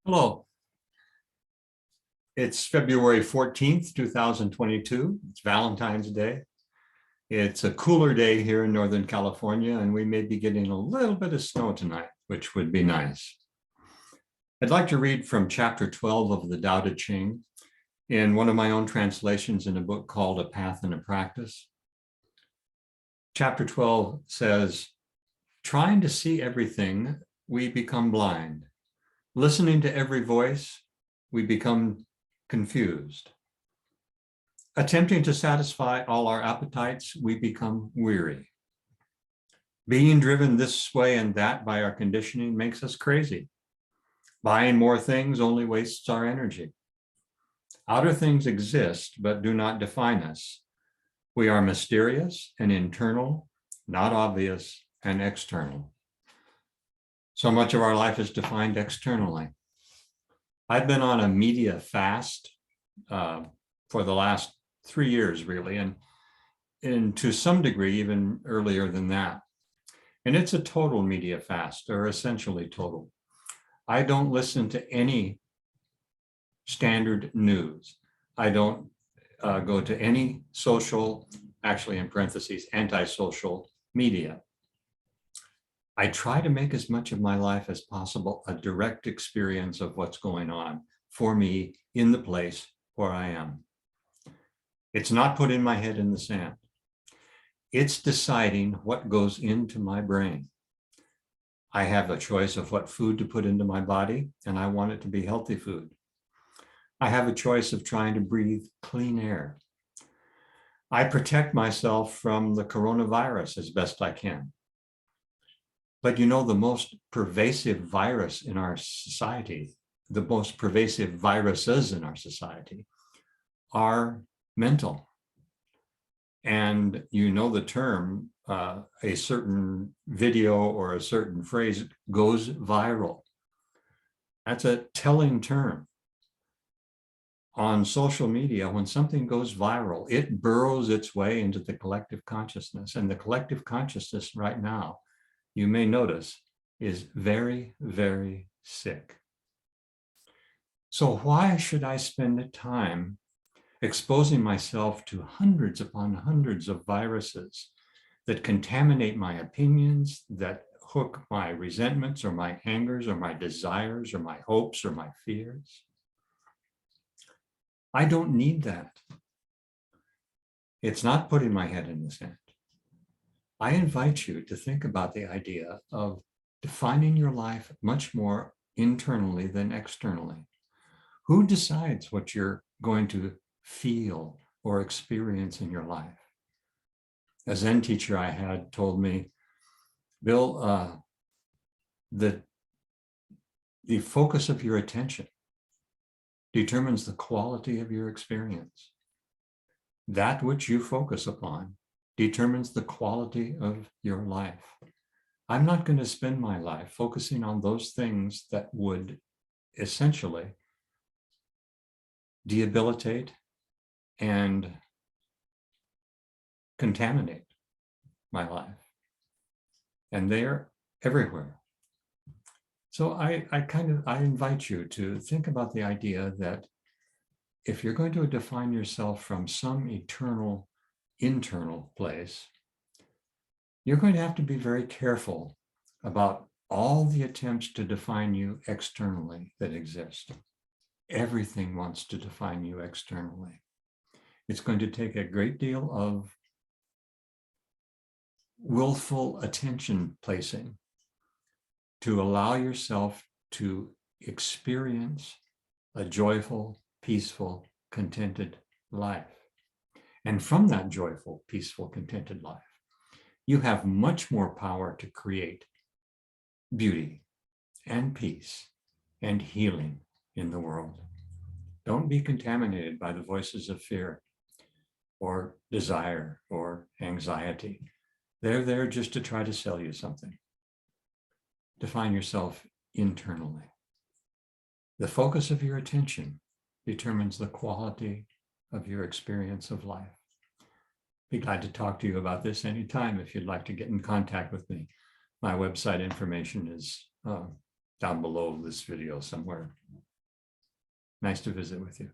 Hello. It's February 14th, 2022. It's Valentine's Day. It's a cooler day here in Northern California, and we may be getting a little bit of snow tonight, which would be nice. I'd like to read from chapter 12 of the Tao Te Ching in one of my own translations in a book called A Path and a Practice. Chapter 12 says, trying to see everything, we become blind. Listening to every voice, we become confused. Attempting to satisfy all our appetites, we become weary. Being driven this way and that by our conditioning makes us crazy. Buying more things only wastes our energy. Outer things exist, but do not define us. We are mysterious and internal, not obvious and external. So much of our life is defined externally. I've been on a media fast for the last 3 years, really, and to some degree, even earlier than that. And it's a total media fast, or essentially total. I don't listen to any standard news. I don't go to any social, actually in parentheses, anti-social media. I try to make as much of my life as possible a direct experience of what's going on for me in the place where I am. It's not putting my head in the sand. It's deciding what goes into my brain. I have a choice of what food to put into my body, and I want it to be healthy food. I have a choice of trying to breathe clean air. I protect myself from the coronavirus as best I can. But you know, the most pervasive virus in our society, the most pervasive viruses in our society are mental. And you know the term, a certain video or a certain phrase goes viral. That's a telling term. On social media, when something goes viral, it burrows its way into the collective consciousness. And the collective consciousness right now, you may notice, is very, very sick. So why should I spend the time exposing myself to hundreds upon hundreds of viruses that contaminate my opinions, that hook my resentments or my angers or my desires or my hopes or my fears? I don't need that. It's not putting my head in the sand. I invite you to think about the idea of defining your life much more internally than externally. Who decides what you're going to feel or experience in your life? A Zen teacher I had told me, Bill, the focus of your attention determines the quality of your experience. That which you focus upon determines the quality of your life. I'm not going to spend my life focusing on those things that would essentially debilitate and contaminate my life. And they're everywhere. So I invite you to think about the idea that if you're going to define yourself from some eternal internal place, you're going to have to be very careful about all the attempts to define you externally that exist. Everything wants to define you externally. It's going to take a great deal of willful attention placing to allow yourself to experience a joyful, peaceful, contented life. And from that joyful, peaceful, contented life, you have much more power to create beauty and peace and healing in the world. Don't be contaminated by the voices of fear or desire or anxiety. They're there just to try to sell you something. Define yourself internally. The focus of your attention determines the quality of your experience of life. Be glad to talk to you about this anytime if you'd like to get in contact with me. My website information is down below this video somewhere. Nice to visit with you.